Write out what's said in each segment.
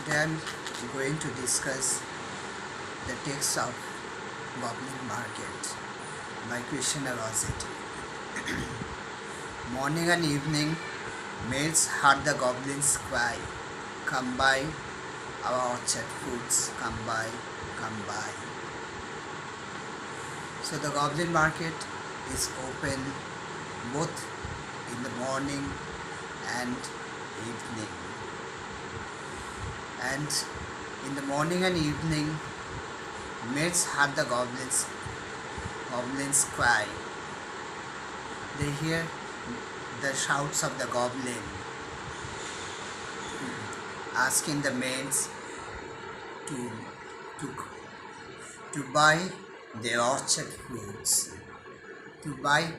Today I'm going to discuss the text of Goblin Market by Christian Rossetti. Morning and evening, maids heard the goblins cry, "Come by, our orchard fruits, come by, come by." So the Goblin Market is open both in the morning and evening. And in the morning and evening, maids heard the goblins cry. They hear the shouts of the goblin asking the maids to, to, to buy their orchard fruits, to buy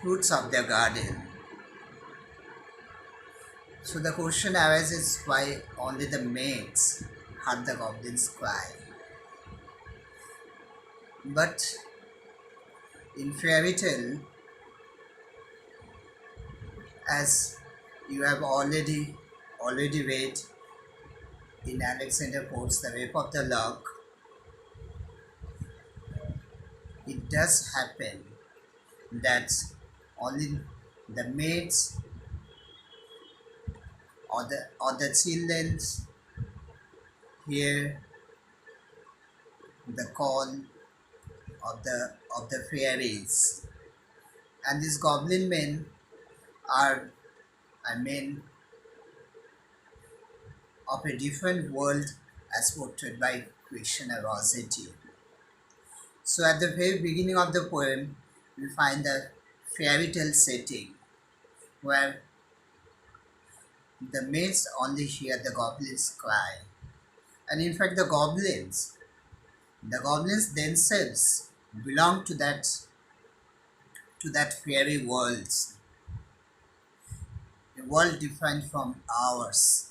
fruits of their garden. So the question arises, why only the maids heard the goblins cry? But in fairy tale, as you have already read in Alexander Pope's The Rape of the Lock, it does happen that only the maids or the children hear the call of the fairies, and these goblin men are men of a different world as portrayed by Christian Rossetti. So at the very beginning of the poem, we find the fairy tale setting where the maids only hear the goblins cry. And in fact the goblins themselves belong to that fairy world, a world different from ours.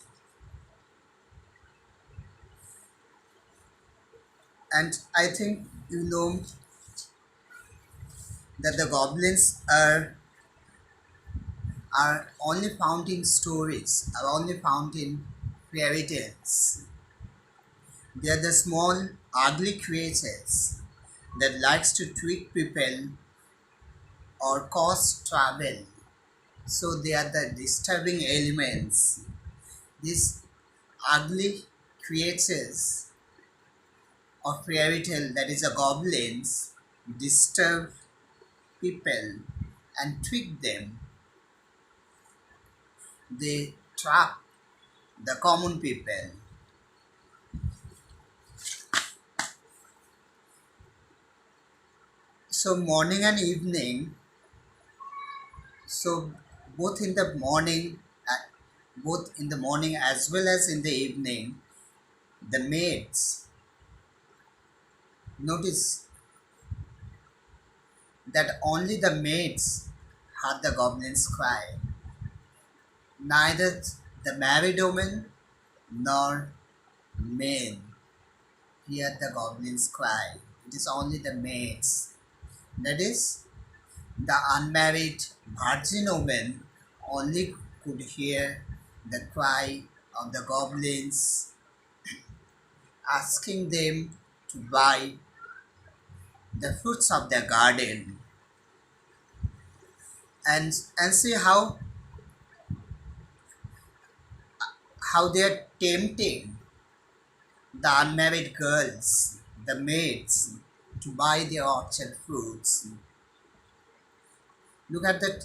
And I think you know that the goblins are only found in stories, are only found in fairy tales. They are the small, ugly creatures that likes to trick people or cause trouble. So they are the disturbing elements. These ugly creatures of fairy tale, that is, the goblins, disturb people and trick them. They trap the common people. So morning and evening, so both in the morning, both in the morning as well as in the evening, the maids notice that only the maids heard the goblins cry. Neither the married women nor men hear the goblins cry. It is only the maids. That is, the unmarried virgin women only could hear the cry of the goblins asking them to buy the fruits of their garden, and see how they are tempting the unmarried girls, the maids, to buy their orchard fruits. Look at the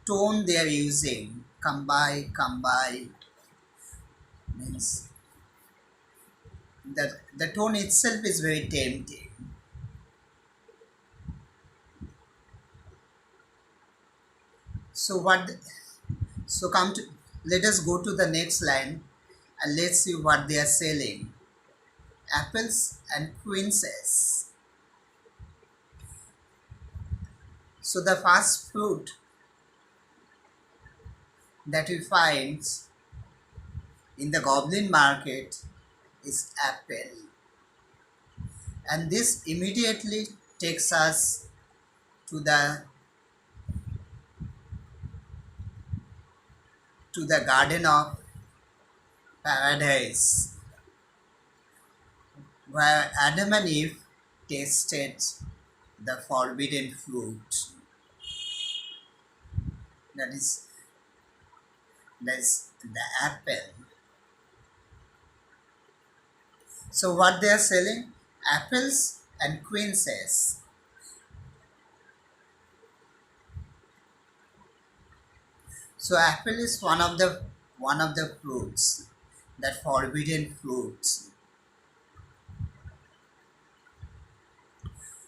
tone they are using. Come by, come by. Means the tone itself is very tempting. So what? So let us go to the next line and let's see what they are selling. Apples and quinces. So the first fruit that we find in the Goblin Market is apple, and this immediately takes us to the garden of paradise where Adam and Eve tasted the forbidden fruit. That is, that's the apple. So what they are selling? Apples and quinces. So apple is one of the fruits, that forbidden fruits.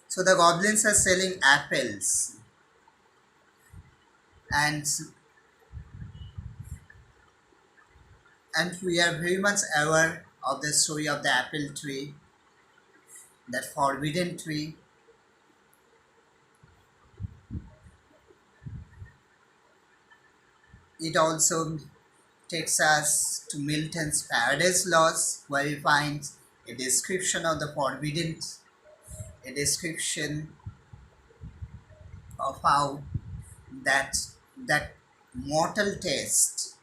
So the goblins are selling apples, and we are very much aware of the story of the apple tree, that forbidden tree. It also takes us to Milton's Paradise Lost, where we find a description of the forbidden, a description of how that that mortal taste,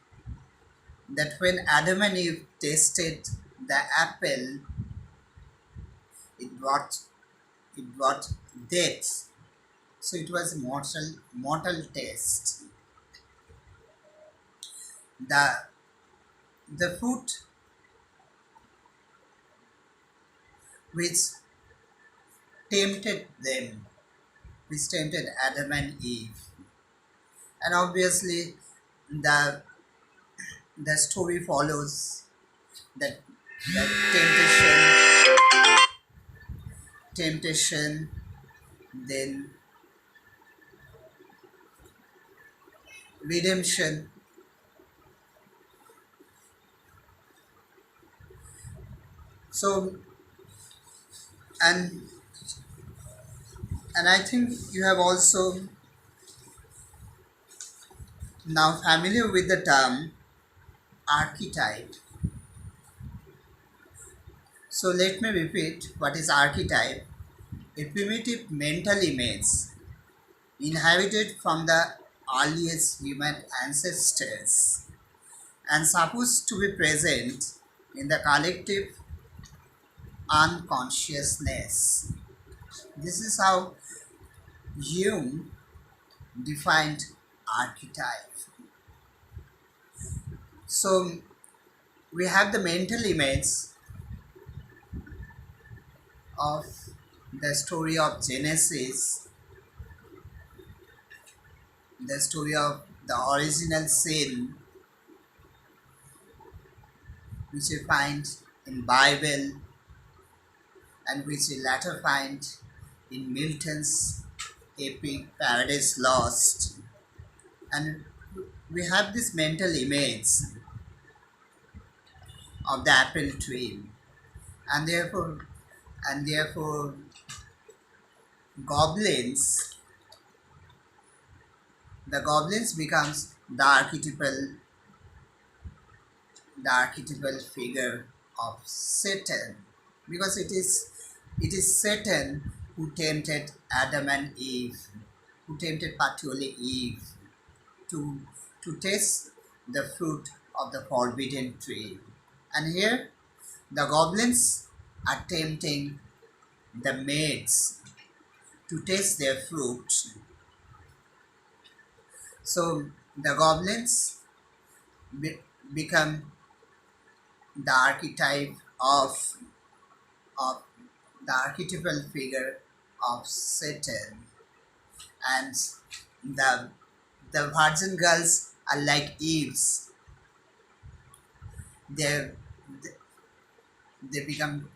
that when Adam and Eve tasted the apple, it brought it brought death. So it was mortal taste. The the fruit which tempted them, which tempted Adam and Eve. And obviously the the story follows that that temptation, then redemption. So and I think you have also now familiar with the term archetype. So let me repeat what is archetype. A primitive mental image inherited from the earliest human ancestors and supposed to be present in the collective unconsciousness. This is how Jung defined archetype. So we have the mental image of the story of Genesis, the story of the original sin, which we find in Bible and which we later find in Milton's epic Paradise Lost. And we have this mental image of the apple tree, and therefore goblins the goblins becomes the archetypal figure of Satan, because it is Satan who tempted Adam and Eve, who tempted particularly Eve to taste the fruit of the forbidden tree. And here the goblins are tempting the maids to taste their fruit. So the goblins be- become the archetype of the archetypal figure of Satan, and the the virgin girls are like Eve's. They they become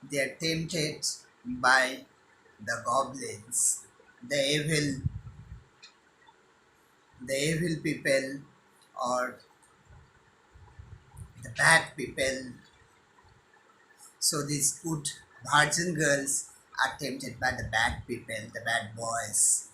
they're tempted by the goblins, the evil people, or the bad people. So these good virgin girls are tempted by the bad people, the bad boys.